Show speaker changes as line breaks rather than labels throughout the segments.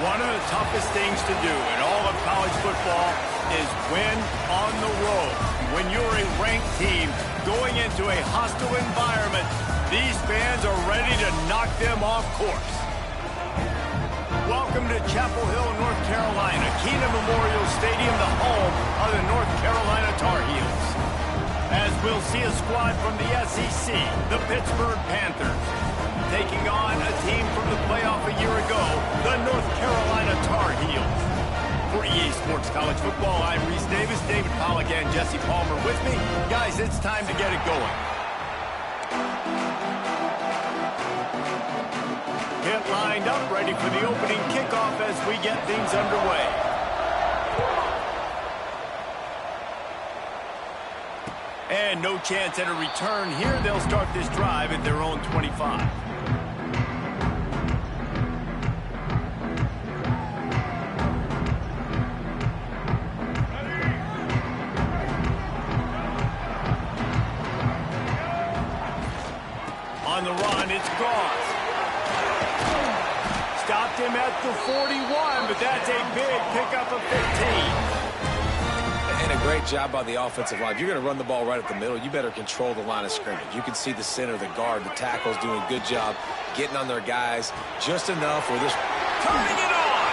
One of the toughest things to do in all of college football is win on the road. When you're a ranked team going into a hostile environment, these fans are ready to knock them off course. Welcome to Chapel Hill, North Carolina, Keenan Memorial Stadium, the home of the North Carolina Tar Heels. As we'll see a squad from the SEC, the Pittsburgh Panthers, taking on a team from the playoff a year ago, the North Carolina Tar Heels. For EA Sports College Football, I'm Reese Davis, David Pollack, and Jesse Palmer with me. Guys, it's time to get it going. Pitt lined up, ready for the opening kickoff as we get things underway. And no chance at a return here. They'll start this drive at their own 25. On the run, it's Goss. Stopped him at the 41, but that's a big pickup of 15.
And a great job by the offensive line. If you're going to run the ball right at the middle, you better control the line of scrimmage. You can see the center, the guard, the tackles doing a good job getting on their guys just enough where this...
Turning it on!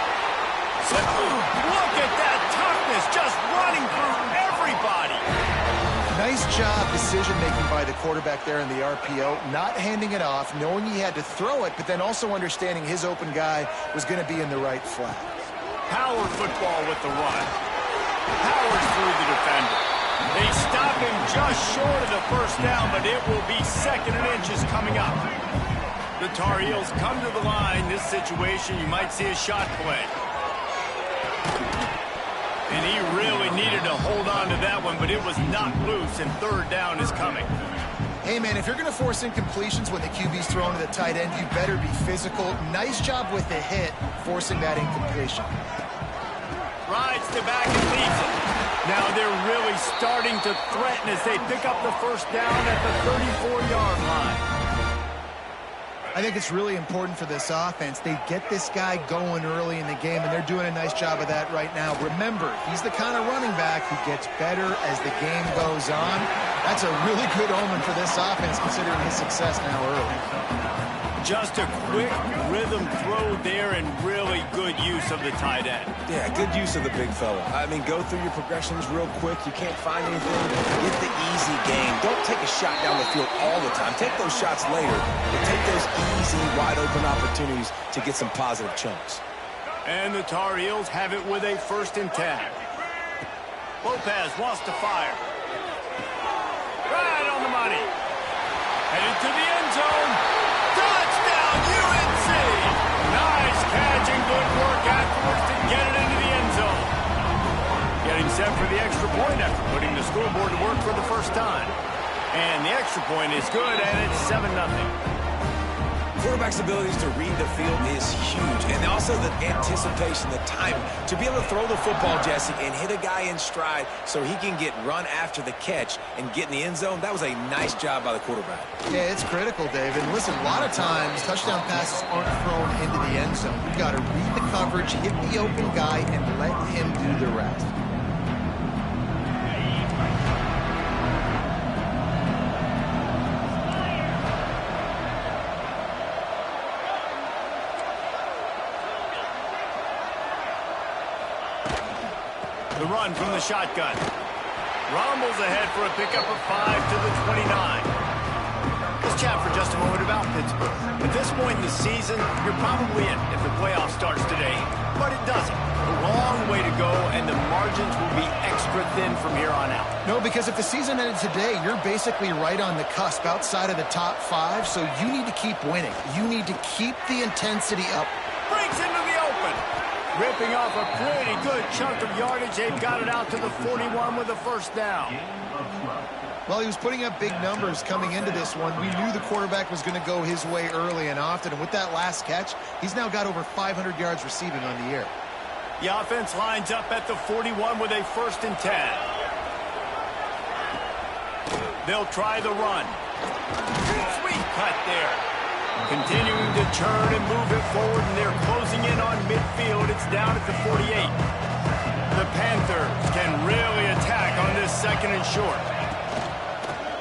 Look at that toughness, just running through everybody.
Nice job decision-making by the quarterback there in the RPO, not handing it off, knowing he had to throw it, but then also understanding his open guy was going to be in the right flat.
Power football with the run. Powers through the defender. They stop him just short of the first down, but it will be 2nd and inches coming up. The Tar Heels come to the line. This situation, you might see a shot play. And he really needed to hold on to that one, but it was not loose, and 3rd down is coming.
Hey, man, if you're going to force incompletions when the QB's thrown to the tight end, you better be physical. Nice job with the hit, forcing that incompletion.
Rides to back and leaves it. Now they're really starting to threaten as they pick up the first down at the 34-yard line.
I think it's really important for this offense. They get this guy going early in the game, and they're doing a nice job of that right now. Remember, he's the kind of running back who gets better as the game goes on. That's a really good omen for this offense, considering his success now early.
Just a quick rhythm throw there and really good use of the tight end.
Yeah, good use of the big fella. I mean, go through your progressions real quick. You can't find anything. Get the easy game. Don't take a shot down the field all the time. Take those shots later, but take those easy, wide-open opportunities to get some positive chunks.
And the Tar Heels have it with a 1st and 10. Lopez wants to fire. Right on the money. Headed to the end zone. Touchdown, UNC! Nice catch and good work afterwards to get it into the end zone. Getting set for the extra point after putting the scoreboard to work for the first time. And the extra point is good, and it's 7-0.
Quarterback's abilities to read the field is huge, and also the anticipation, the time to be able to throw the football, Jesse, and hit a guy in stride so he can get run after the catch and get in the end zone. That was a nice job by the quarterback.
Yeah, it's critical, David. Listen, a lot of times touchdown passes aren't thrown into the end zone. You've got to read the coverage, hit the open guy, and let him do the rest.
The run from the shotgun. Rumbles ahead for a pickup of 5 to the 29. Let's chat for just a moment about Pittsburgh. At this point in the season, you're probably in if the playoff starts today, but it doesn't. A long way to go, and the margins will be extra thin from here on out.
No, because if the season ended today, you're basically right on the cusp outside of the top 5, so you need to keep winning. You need to keep the intensity up.
Breaks into the open. Ripping off a pretty good chunk of yardage. They've got it out to the 41 with a 1st down.
Well, he was putting up big numbers coming into this one. We knew the quarterback was going to go his way early and often, and with that last catch, he's now got over 500 yards receiving on the year.
The offense lines up at the 41 with a 1st and 10. They'll try the run. Sweet cut there. Continuing to turn and move it forward, and they're closing in on midfield. It's down at the 48. The Panthers can really attack on this second and short.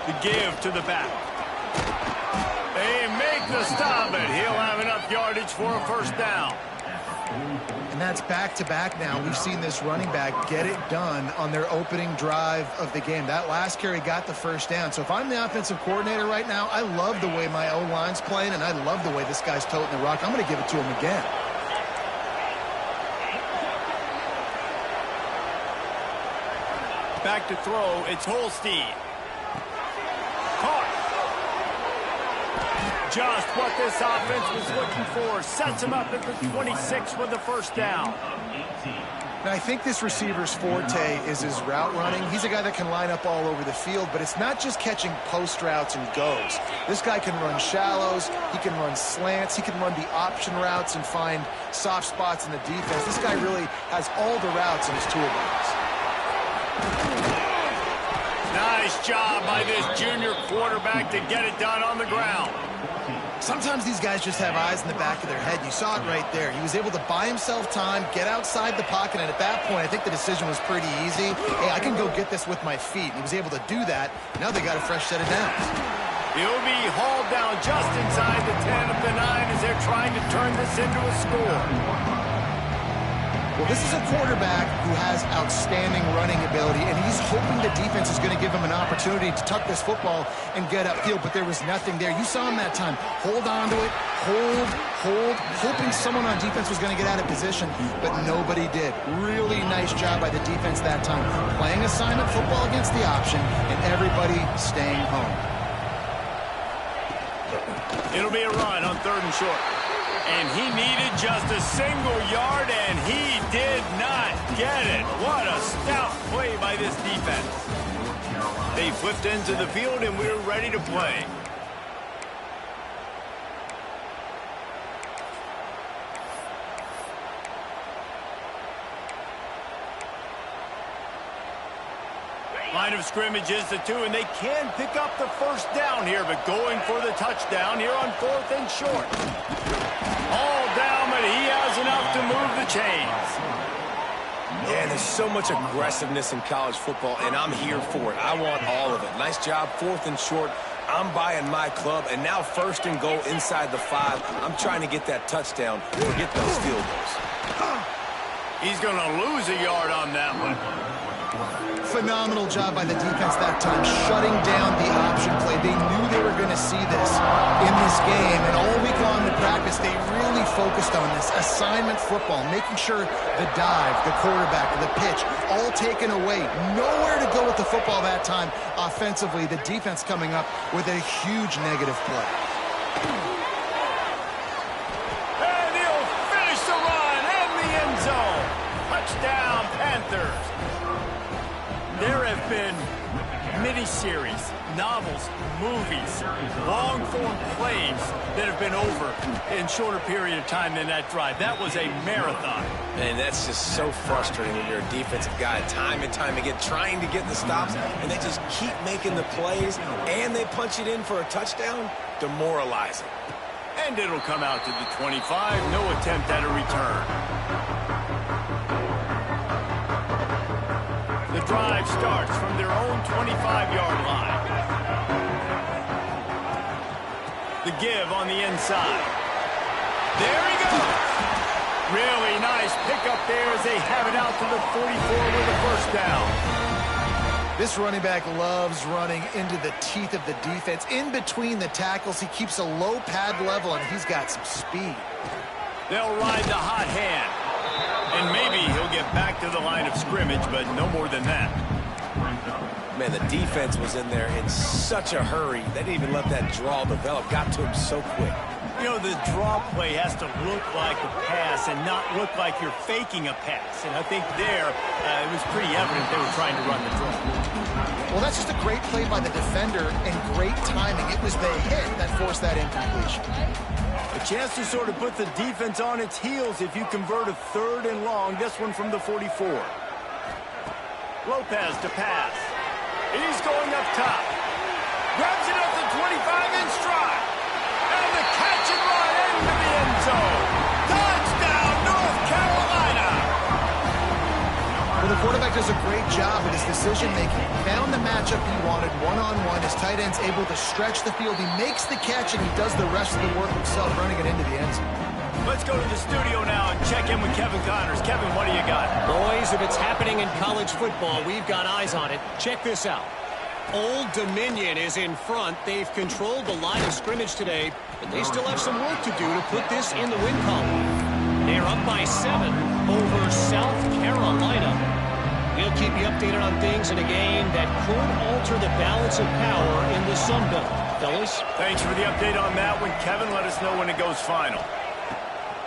The give to the back. They make the stop, and he'll have enough yardage for a first down.
And that's back-to-back now. We've seen this running back get it done on their opening drive of the game. That last carry got the first down. So if I'm the offensive coordinator right now, I love the way my O-line's playing, and I love the way this guy's toting the rock. I'm going to give it to him again.
Back to throw, it's Holstein. Caught. Just what this offense was looking for. Sets him up at the 26 with the first down.
Now, I think this receiver's forte is his route running. He's a guy that can line up all over the field, but it's not just catching post routes and goes. This guy can run shallows, he can run slants, he can run the option routes and find soft spots in the defense. This guy really has all the routes in his toolbox.
Nice job by this junior quarterback to get it done on the ground.
Sometimes these guys just have eyes in the back of their head. You saw it right there. He was able to buy himself time, get outside the pocket, and at that point, I think the decision was pretty easy. Hey, I can go get this with my feet. And he was able to do that. Now they got a fresh set of downs.
He'll be hauled down just inside the 10 of the 9 as they're trying to turn this into a score.
Well, this is a quarterback who has outstanding running ability, and he's hoping the defense is going to give him an opportunity to tuck this football and get upfield, but there was nothing there. You saw him that time. Hold on to it, hold, hoping someone on defense was going to get out of position, but nobody did. Really nice job by the defense that time, playing assignment football against the option, and everybody staying home.
It'll be a run on 3rd and short. And he needed just a single yard, and he did not get it. What a stout play by this defense. They flipped into the field, and we're ready to play. Line of scrimmage is the 2, and they can pick up the first down here, but going for the touchdown here on 4th and short. All down, but he has enough to move the chains.
Yeah, there's so much aggressiveness in college football, and I'm here for it. I want all of it. Nice job, 4th and short. I'm buying my club, and now 1st and goal inside the 5. I'm trying to get that touchdown. Forget those field goals.
He's going to lose a yard on that one.
Phenomenal job by the defense that time, shutting down the option play. They knew they were going to see this in this game, and all week long in practice, they really focused on this assignment football, making sure the dive, the quarterback, the pitch, all taken away. Nowhere to go with the football that time offensively. The defense coming up with a huge negative play.
And he'll finish the run in the end zone. Touchdown, Panthers. There have been miniseries, novels, movies, long-form plays that have been over in shorter period of time than that drive. That was a marathon.
And that's just so frustrating when you're a defensive guy time and time again trying to get the stops, and they just keep making the plays, and they punch it in for a touchdown. Demoralizing.
And it'll come out to the 25. No attempt at a return. The drive starts from their own 25-yard line. The give on the inside. There he goes. Really nice pickup there as they have it out to the 44 with a first down.
This running back loves running into the teeth of the defense. In between the tackles, he keeps a low pad level, and he's got some speed.
They'll ride the hot hand. And maybe he'll get back to the line of scrimmage, but no more than that.
Man, the defense was in there in such a hurry. They didn't even let that draw develop. Got to him so quick.
You know, the draw play has to look like a pass and not look like you're faking a pass. And I think there, it was pretty evident they were trying to run the draw.
Well, that's just a great play by the defender and great timing. It was the hit that forced that incompletion.
A chance to sort of put the defense on its heels if you convert a 3rd and long. This one from the 44. Lopez to pass. He's going up top. Grabs it at the 25 in stride. And the catch
the quarterback does a great job with his decision-making. Found the matchup he wanted one-on-one. His tight end's able to stretch the field. He makes the catch, and he does the rest of the work himself, running it into the end zone.
Let's go to the studio now and check in with Kevin Connors. Kevin, what do you got?
Boys, if it's happening in college football, we've got eyes on it. Check this out. Old Dominion is in front. They've controlled the line of scrimmage today, but they still have some work to do to put this in the win column. They're up by 7 over South Carolina. We'll keep you updated on things in a game that could alter the balance of power in the Sun Belt. Fellas?
Thanks for the update on that one, Kevin. Let us know when it goes final.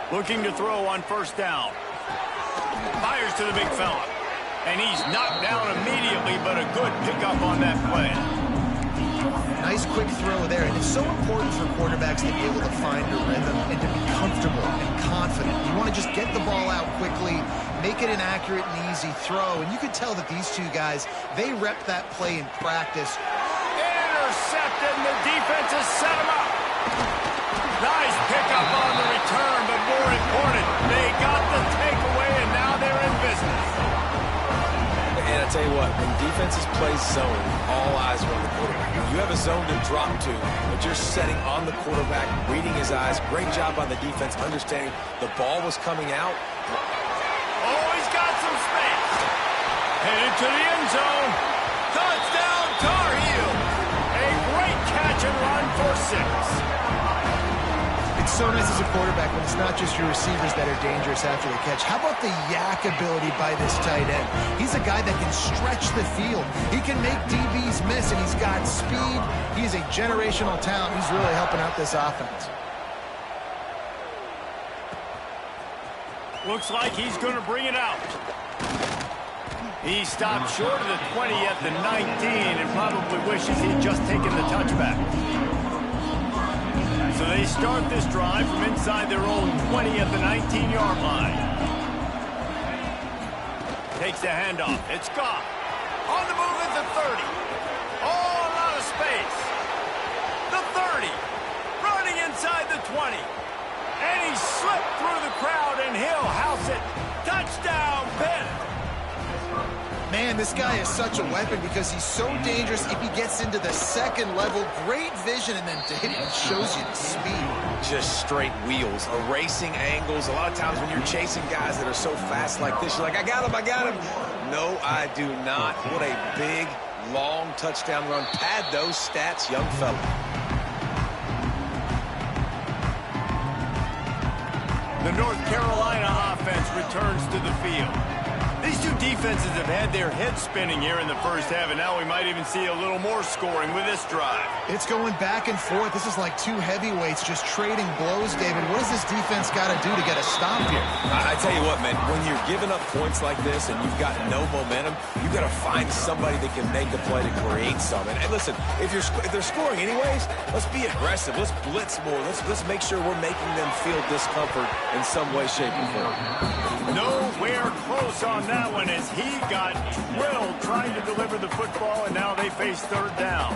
Looking to throw on first down. Fires to the big fella. And he's knocked down immediately, but a good pickup on that play.
Nice quick throw there, and it's so important for quarterbacks to be able to find a rhythm and to be comfortable and confident. You want to just get the ball out quickly, make it an accurate and easy throw, and you can tell that these two guys, they rep that play in practice.
Intercepted, and the defense has set him up. Nice pickup on the return, but more important, they got the takeaway, and now they're in business.
And I tell you what, when defenses play zone, all eyes are on the quarterback. You have a zone to drop to, but you're setting on the quarterback, reading his eyes. Great job on the defense, understanding the ball was coming out.
Oh, he's got some space. Headed to the end zone. Touchdown, Tar Heels. A great catch and run for 6.
It's so nice as a quarterback when it's not just your receivers that are dangerous after the catch. How about the yak ability by this tight end? He's a guy that can stretch the field. He can make DBs miss, and he's got speed. He's a generational talent. He's really helping out this offense.
Looks like he's going to bring it out. He stopped short of the 20 at the 19 and probably wishes he'd just taken the touchback. So they start this drive from inside their own 20 at the 19-yard line. Takes the handoff. It's Goff. On the move at the 30. Oh, a lot of space. The 30. Running inside the 20. And he slipped through the crowd, and he'll house it. Touchdown, Pitt.
Man, this guy is such a weapon because he's so dangerous if he gets into the second level. Great vision, and then David shows you the speed.
Just straight wheels, erasing angles. A lot of times when you're chasing guys that are so fast like this, you're like, I got him, I got him. No, I do not. What a big, long touchdown run. Pad those stats, young fella.
The North Carolina offense returns to the field. These two defenses have had their heads spinning here in the first half, and now we might even see a little more scoring with this drive.
It's going back and forth. This is like two heavyweights just trading blows, David. What does this defense got to do to get a stop here?
I tell you what, man, when you're giving up points like this and you've got no momentum, you've got to find somebody that can make a play to create something. And listen, if they're scoring anyways, let's be aggressive. Let's blitz more. Let's make sure we're making them feel discomfort in some way, shape, or form.
Nowhere close on that one as he got drilled trying to deliver the football, and now they face third down.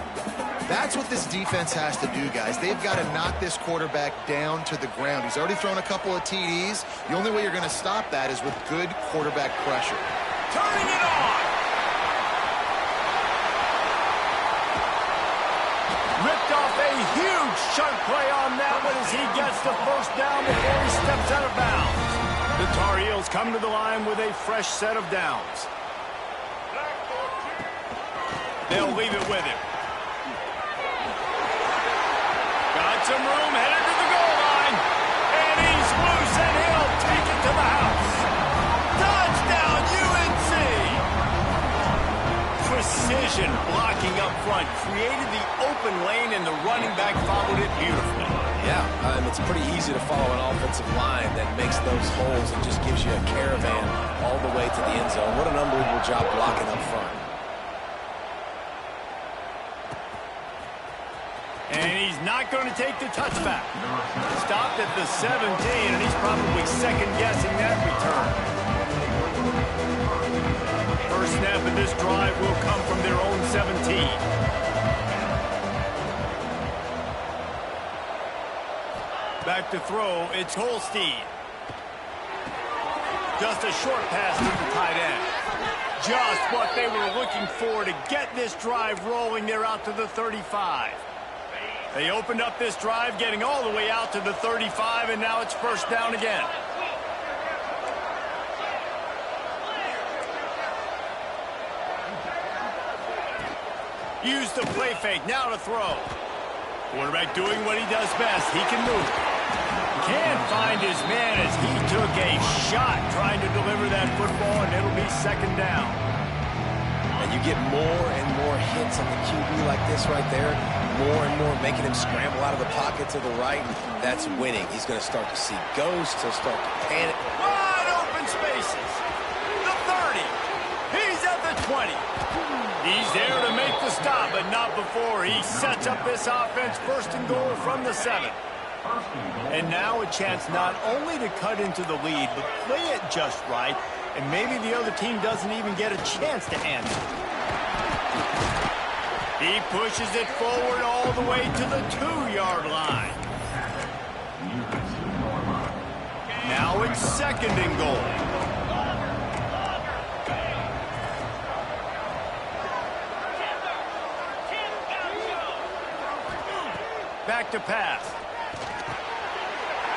That's what this defense has to do, guys. They've got to knock this quarterback down to the ground. He's already thrown a couple of TDs. The only way you're going to stop that is with good quarterback pressure.
Turning it on. Ripped off a huge chunk play on that one as he gets the first down before he steps out of bounds. The Tar Heels come to the line with a fresh set of downs. They'll leave it with him. Got some room, headed to the goal line. And he's loose, and he'll take it to the house. Touchdown, UNC! Precision blocking up front created the open lane, and the running back followed it beautifully.
Yeah, it's pretty easy to follow an offensive line that makes those holes and just gives you a caravan all the way to the end zone. What an unbelievable job blocking up front.
And he's not going to take the touchback. Stopped at the 17, and he's probably second-guessing that return. First snap of this drive will come from their own 17. Back to throw, it's Holstein. Just a short pass to the tight end. Just what they were looking for to get this drive rolling there out to the 35. They opened up this drive, getting all the way out to the 35, and now it's first down again. Use the play fake, now to throw. Quarterback doing what he does best. He can move. Can't find his man as he took a shot trying to deliver that football, and it'll be second down.
And you get more and more hits on the QB like this right there. More and more making him scramble out of the pocket to the right. That's winning. He's going to start to see ghosts. He'll start to panic.
Wide open spaces. The 30. He's at the 20. He's there to make the stop, but not before he sets up this offense first and goal from the 7. And now a chance not only to cut into the lead, but play it just right, and maybe the other team doesn't even get a chance to answer. He pushes it forward all the way to the 2-yard line. Now it's second and goal. Back to pass.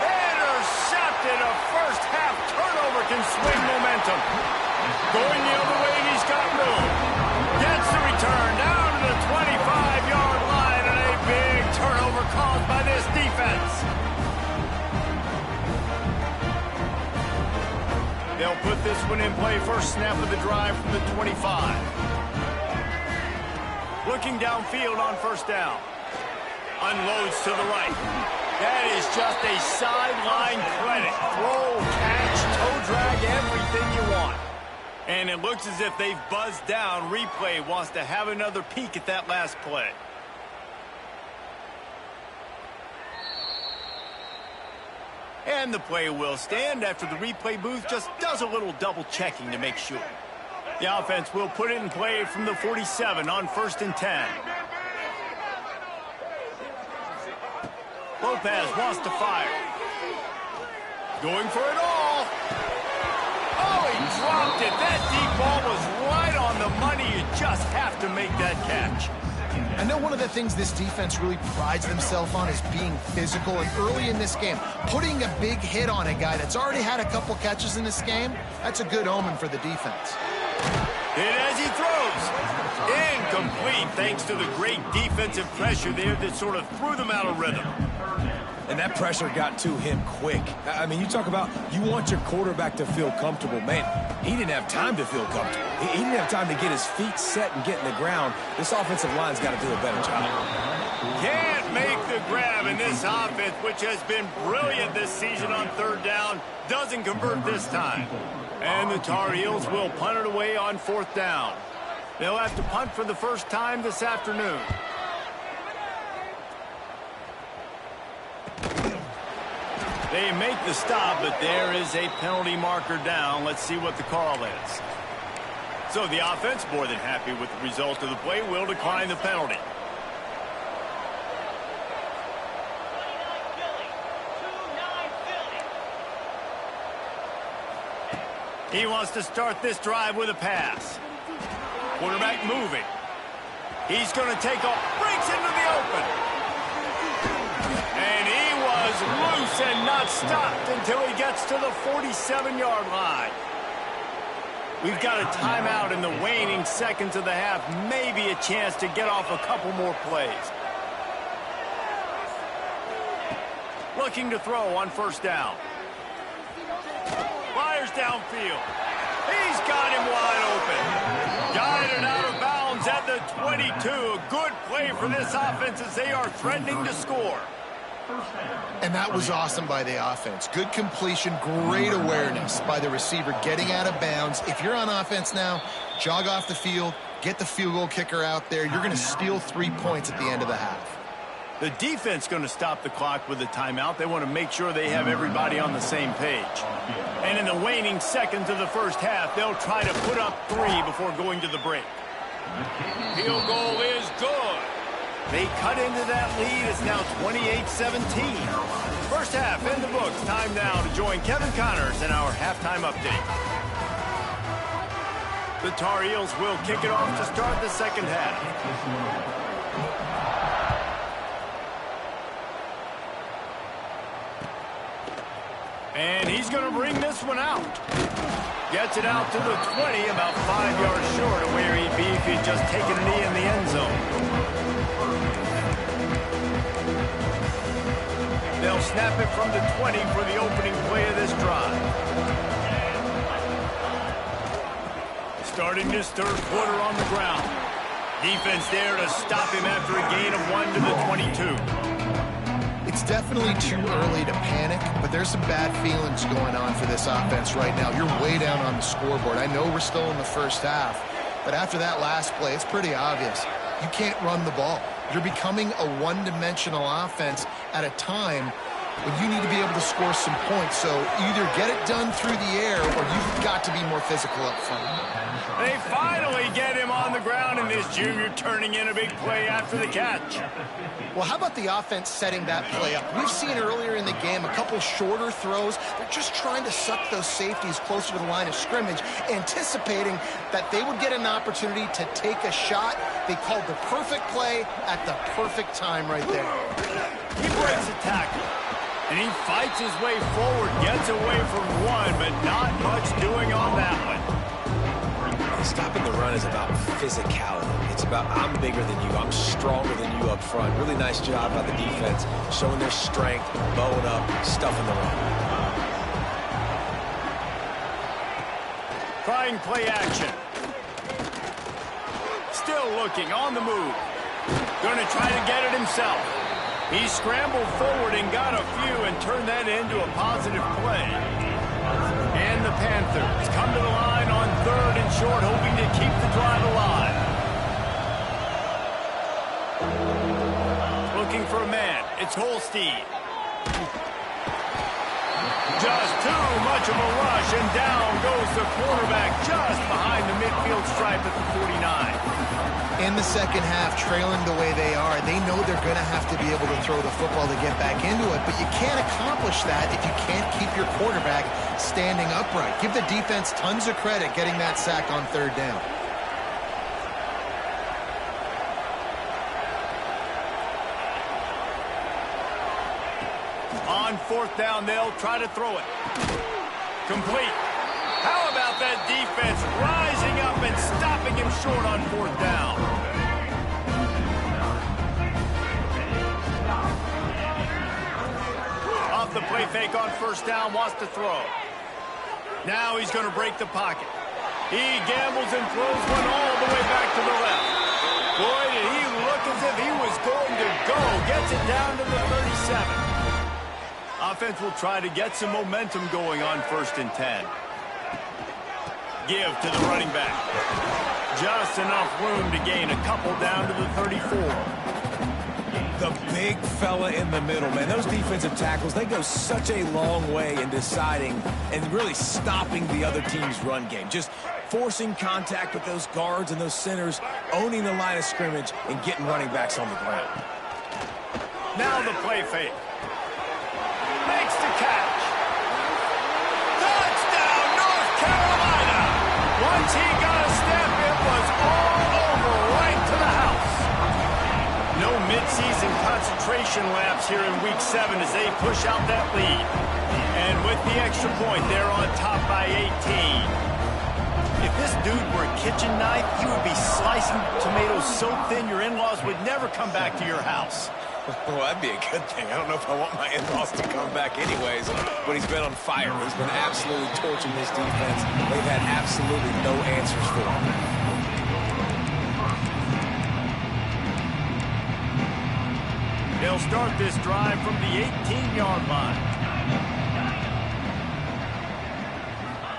Intercepted. A first-half turnover can swing momentum. Going the other way, and he's got room. Gets the return down to the 25-yard line, and a big turnover caused by this defense. They'll put this one in play. First snap of the drive from the 25. Looking downfield on first down. Unloads to the right. That is just a sideline credit. Throw, catch, toe drag, everything you want. And it looks as if they've buzzed down. Replay wants to have another peek at that last play. And the play will stand after the replay booth just does a little double checking to make sure. The offense will put it in play from the 47 on first and 10. Lopez wants to fire. Going for it all. Oh, he dropped it. That deep ball was right on the money. You just have to make that catch.
I know one of the things this defense really prides themselves on is being physical, and early in this game, putting a big hit on a guy that's already had a couple catches in this game, that's a good omen for the defense.
Hit as he throws. Incomplete thanks to the great defensive pressure there that sort of threw them out of rhythm.
And that pressure got to him quick. I mean, you talk about you want your quarterback to feel comfortable. Man, he didn't have time to feel comfortable. He didn't have time to get his feet set and get in the ground. This offensive line's got to do a better job.
Can't make the grab, and this offense, which has been brilliant this season on third down, doesn't convert this time. And the Tar Heels will punt it away on fourth down. They'll have to punt for the first time this afternoon. They make the stop, but there is a penalty marker down. Let's see what the call is. So the offense, more than happy with the result of the play, will decline the penalty. He wants to start this drive with a pass. Quarterback moving. He's going to take off, breaks into the open. And he was loose and not stopped until he gets to the 47-yard line. We've got a timeout in the waning seconds of the half. Maybe a chance to get off a couple more plays. Looking to throw on first down. Fires downfield. He's got him wide open. Guided out of bounds at the 22. A good play for this offense as they are threatening to score.
And that was awesome by the offense. Good completion, great awareness by the receiver getting out of bounds. If you're on offense now, jog off the field, get the field goal kicker out there. You're going to steal 3 points at the end of the half.
The defense going to stop the clock with a timeout. They want to make sure they have everybody on the same page. And in the waning seconds of the first half, they'll try to put up 3 before going to the break. Field goal is good. They cut into that lead. It's now 28-17. First half in the books. Time now to join Kevin Connors in our halftime update. The Tar Heels will kick it off to start the second half. And he's going to bring this one out. Gets it out to the 20, about 5 yards short of where he'd be if he'd just taken a knee in the end zone. They'll snap it from the 20 for the opening play of this drive. Starting this third quarter on the ground. Defense there to stop him after a gain of 1 to the 22.
It's definitely too early to panic, but there's some bad feelings going on for this offense right now. You're way down on the scoreboard. I know we're still in the first half, but after that last play, it's pretty obvious. You can't run the ball. You're becoming a one-dimensional offense at a time when you need to be able to score some points. So either get it done through the air or you've got to be more physical up front.
They finally get him on the ground, and this junior turning in a big play after the catch.
Well, how about the offense setting that play up? We've seen earlier in the game a couple shorter throws. They're just trying to suck those safeties closer to the line of scrimmage, anticipating that they would get an opportunity to take a shot. They called the perfect play at the perfect time right there.
He breaks a tackle, and he fights his way forward, gets away from one, but not much doing on that one.
Stopping the run is about physicality. It's about I'm bigger than you, I'm stronger than you up front. Really nice job by the defense, showing their strength, bowing up, stuffing the run.
Trying play action. Still looking, on the move. Going to try to get it himself. He scrambled forward and got a few and turned that into a positive play. And the Panthers come to the line on third and short, hoping to keep the drive alive. Looking for a man. It's Holstein. Just too much of a rush, and down goes the quarterback just behind the midfield stripe at the 49.
In the second half, trailing the way they are, they know they're going to have to be able to throw the football to get back into it, but you can't accomplish that if you can't keep your quarterback standing upright. Give the defense tons of credit getting that sack on third down.
On fourth down, they'll try to throw it. Complete. How about that defense rising up and stopping him short on fourth down? Off the play fake on first down, wants to throw. Now he's going to break the pocket. He gambles and throws one all the way back to the left. Boy, did he look as if he was going to go. Gets it down to the 37. Offense will try to get some momentum going on 1st and 10. Give to the running back. Just enough room to gain a couple down to the 34.
The big fella in the middle, man. Those defensive tackles, they go such a long way in deciding and really stopping the other team's run game. Just forcing contact with those guards and those centers, owning the line of scrimmage, and getting running backs on the ground.
Now the play fake. Makes the catch. Touchdown, North Carolina. Once he got a step, it was all over right to the house. No midseason concentration lapse here in Week 7 as they push out that lead. And with the extra point, they're on top by 18. If this dude were a kitchen knife, he would be slicing tomatoes so thin your in-laws would never come back to your house.
Well, that'd be a good thing. I don't know if I want my in-laws to come back anyways, but he's been on fire. He's been absolutely torching this defense. They've had absolutely no answers for him.
They'll start this drive from the 18-yard line.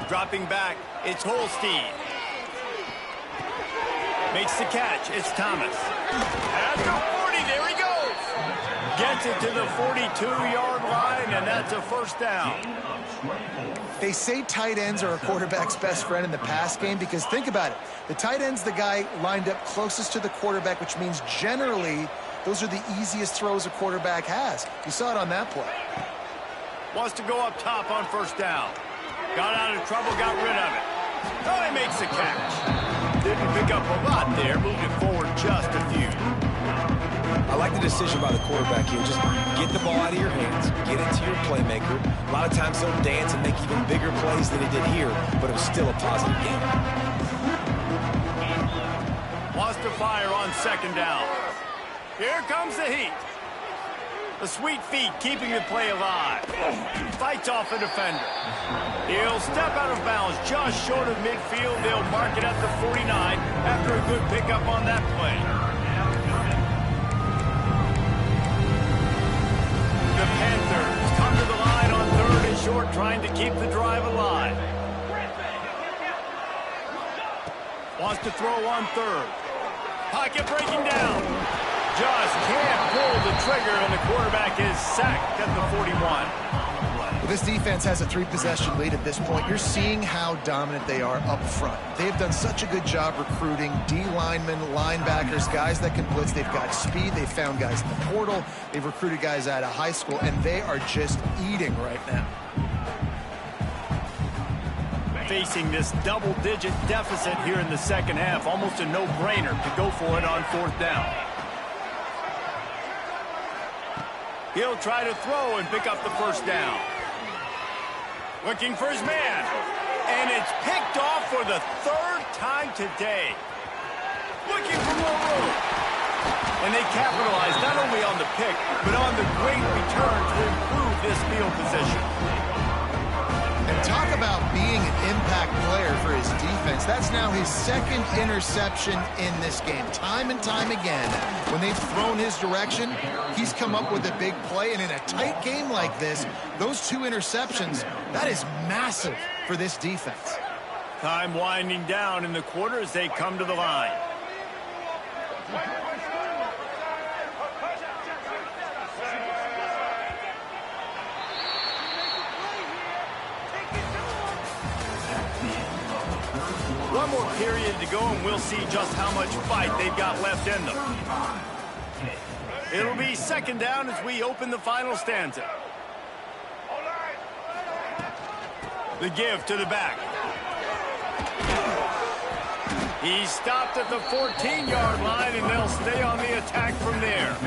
Dropping back, it's Holstein. Makes the catch, it's Thomas. At the 40, there he goes. Gets it to the 42-yard line, and that's a first down.
They say tight ends are a quarterback's best friend in the pass game because think about it. The tight end's the guy lined up closest to the quarterback, which means generally those are the easiest throws a quarterback has. You saw it on that play.
Wants to go up top on first down. Got out of trouble, got rid of it. Oh, he makes the catch. Didn't pick up a lot there, moved it forward just a few.
I like the decision by the quarterback here. Just get the ball out of your hands, get it to your playmaker. A lot of times they'll dance and make even bigger plays than he did here, but it was still a positive game.
Wants to fire on second down. Here comes the heat. The sweet feet keeping the play alive. Fights off a defender. He'll step out of bounds just short of midfield. They'll mark it at the 49 after a good pickup on that play. The Panthers come to the line on third and short, trying to keep the drive alive. Wants to throw on third. Pocket breaking down. Just can't pull the trigger, and the quarterback is sacked at the 41.
Well, this defense has a 3-possession lead at this point. You're seeing how dominant they are up front. They've done such a good job recruiting D linemen, linebackers, guys that can blitz. They've got speed. They've found guys in the portal. They've recruited guys out of high school, and they are just eating right now.
Facing this double-digit deficit here in the second half, almost a no-brainer to go for it on fourth down. He'll try to throw and pick up the first down. Looking for his man. And it's picked off for the third time today. Looking for more room. And they capitalize not only on the pick, but on the great return to improve this field position.
And talk about being an impact player for his defense. That's now his second interception in this game. Time and time again, when they've thrown his direction, he's come up with a big play. And in a tight game like this, those 2 interceptions, that is massive for this defense.
Time winding down in the quarter as they come to the line. One more period to go, and we'll see just how much fight they've got left in them. It'll be second down as we open the final stanza. The give to the back. He's stopped at the 14-yard line, and they'll stay on the attack from there.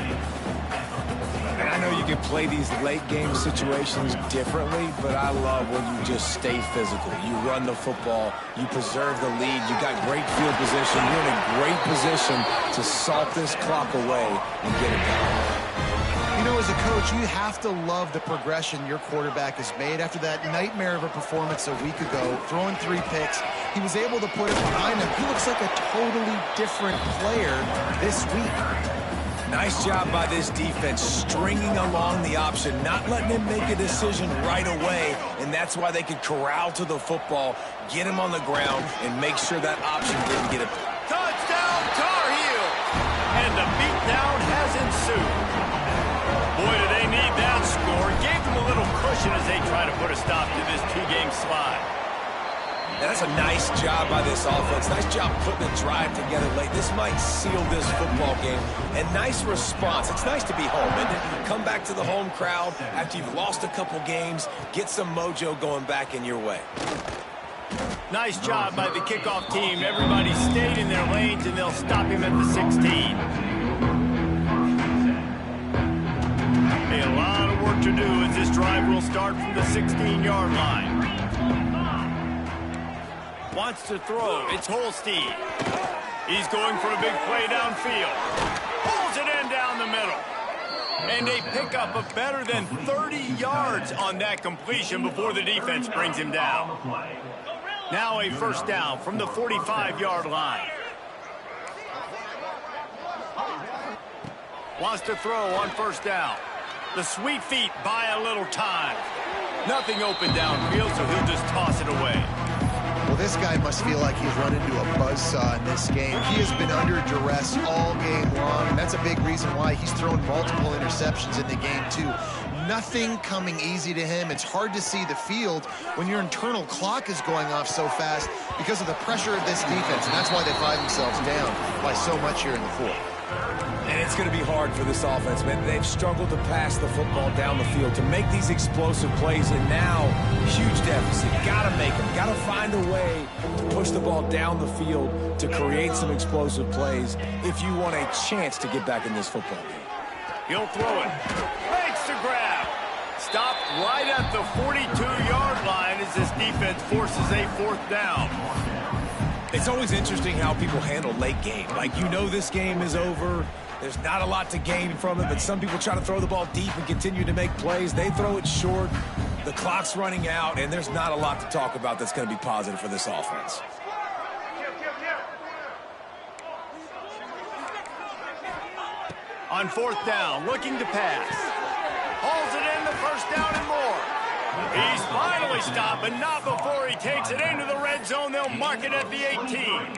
And I know you can play these late-game situations differently, but I love when you just stay physical. You run the football, you preserve the lead, you got great field position, you're in a great position to salt this clock away and get it done.
You know, as a coach, you have to love the progression your quarterback has made. After that nightmare of a performance a week ago, throwing 3 picks, he was able to put it behind him. He looks like a totally different player this week.
Nice job by this defense, stringing along the option, not letting him make a decision right away, and that's why they could corral to the football, get him on the ground, and make sure that option didn't get it.
Touchdown, Tar Heels! And the beatdown has ensued. Boy, do they need that score. Gave them a little cushion as they try to put a stop to this 2-game slide.
Now, that's a nice job by this offense. Nice job putting the drive together late. This might seal this football game. And nice response. It's nice to be home, isn't it? Come back to the home crowd after you've lost a couple games. Get some mojo going back in your way.
Nice job by the kickoff team. Everybody stayed in their lanes, and they'll stop him at the 16. A lot of work to do as this drive will start from the 16-yard line. Wants to throw. It's Holstein. He's going for a big play downfield. Pulls it in down the middle. And they pick up a better than 30 yards on that completion before the defense brings him down. Now a first down from the 45-yard line. Wants to throw on first down. The sweet feet buy a little time. Nothing open downfield, so he'll just toss it away.
Well, this guy must feel like he's run into a buzzsaw in this game. He has been under duress all game long, and that's a big reason why he's thrown multiple interceptions in the game, too. Nothing coming easy to him. It's hard to see the field when your internal clock is going off so fast because of the pressure of this defense, and that's why they find themselves down by so much here in the fourth.
And
it's going to be hard for this offense, man. They've struggled to pass the football down the field, to make these explosive plays, and now, huge deficit. Got to make them. Got to find a way to push the ball down the field to create some explosive plays if you want a chance to get back in this football game.
He'll throw it. Makes the grab. Stopped right at the 42-yard line as this defense forces a 4th down.
It's always interesting how people handle late game. Like, you know this game is over. There's not a lot to gain from it, but some people try to throw the ball deep and continue to make plays. They throw it short. The clock's running out, and there's not a lot to talk about that's going to be positive for this offense.
On 4th down, looking to pass. Hauls it in, the 1st down and more. He's finally stopped, but not before he takes it into the red zone. They'll mark it at the 18.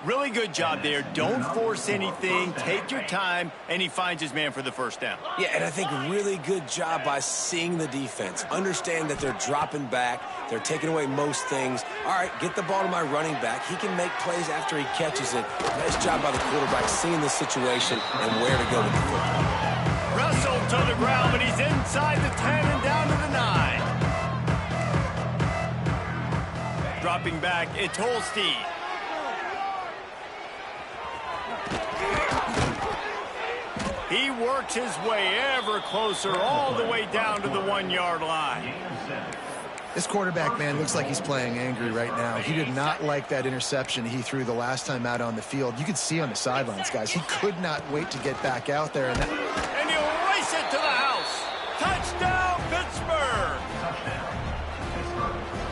Really good job there. Don't force anything. Take your time, and he finds his man for the 1st down.
Yeah, and I think really good job by seeing the defense. Understand that they're dropping back. They're taking away most things. All right, get the ball to my running back. He can make plays after he catches it. Nice job by the quarterback seeing the situation and where to go with the football.
Wrestled to the ground, but he's inside the 10 and down to the 9. Dropping back, it's Holstein. He works his way ever closer all the way down to the 1-yard line.
This quarterback, man, looks like he's playing angry right now. He did not like that interception he threw the last time out on the field. You could see on the sidelines, guys. He could not wait to get back out there. And
he'll race it to the house. Touchdown, Pittsburgh!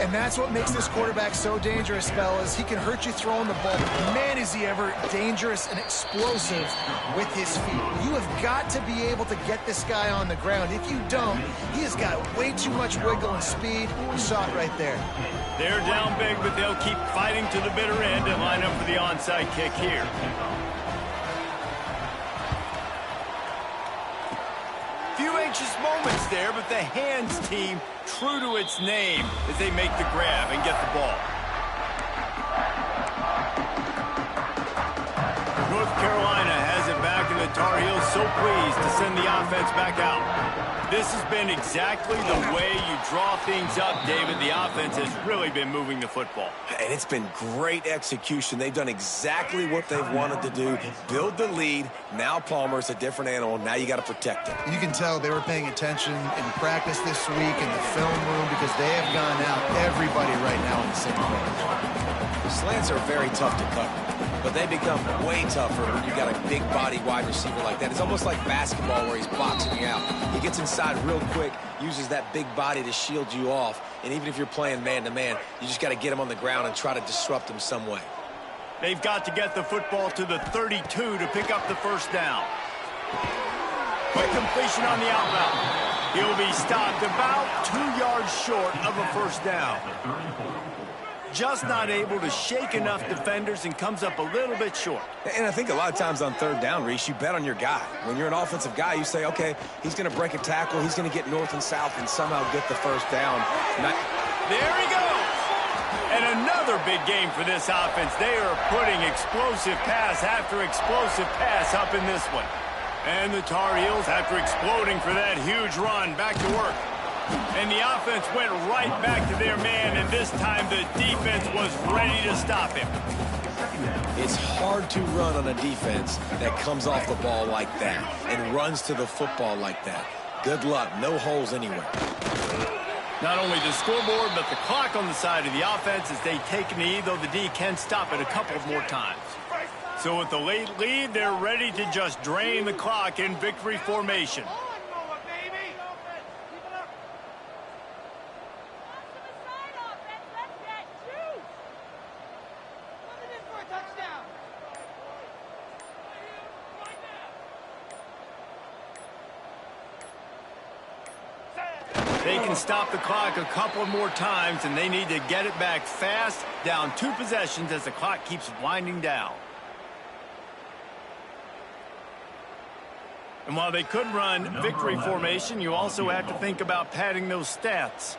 And that's what makes this quarterback so dangerous, fellas. He can hurt you throwing the ball. Man, is he ever dangerous and explosive with his feet. You have got to be able to get this guy on the ground. If you don't, he has got way too much wiggle and speed. You saw it right there.
They're down big, but they'll keep fighting to the bitter end and line up for the onside kick here. Few anxious moments there, but the hands team true to its name as they make the grab and get the ball. North Carolina has it back, and the Tar Heels so pleased to send the offense back out. This has been exactly the way you draw things up, David. The offense has really been moving the football.
And it's been great execution. They've done exactly what they've wanted to do. Build the lead. Now Palmer's a different animal. Now you got to protect him.
You can tell they were paying attention in practice this week in the film room because they have gone out, everybody right now on the same page.
Slants are very tough to cover, but they become way tougher when you got a big body wide receiver like that. It's almost like basketball where he's boxing you out. He gets inside real quick, uses that big body to shield you off, and even if you're playing man-to-man, you just got to get him on the ground and try to disrupt him some way.
They've got to get the football to the 32 to pick up the 1st down. Quick completion on the outbound. He'll be stopped about 2 yards short of a 1st down. Just not able to shake enough defenders and comes up a little bit short.
And I think a lot of times on 3rd down, Reese, you bet on your guy. When you're an offensive guy, you say, okay, he's going to break a tackle, he's going to get north and south and somehow get the 1st down.
There he goes! And another big game for this offense. They are putting explosive pass after explosive pass up in this one. And the Tar Heels, after exploding for that huge run, back to work. And the offense went right back to their man, and this time the defense was ready to stop him.
It's hard to run on a defense that comes off the ball like that and runs to the football like that. Good luck. No holes anywhere.
Not only the scoreboard, but the clock on the side of the offense as they take a knee, though the D can stop it a couple more times. So with the late lead, they're ready to just drain the clock in victory formation. They can stop the clock a couple more times, and they need to get it back fast, down 2 possessions as the clock keeps winding down. And while they could run victory formation, you also have to think about padding those stats.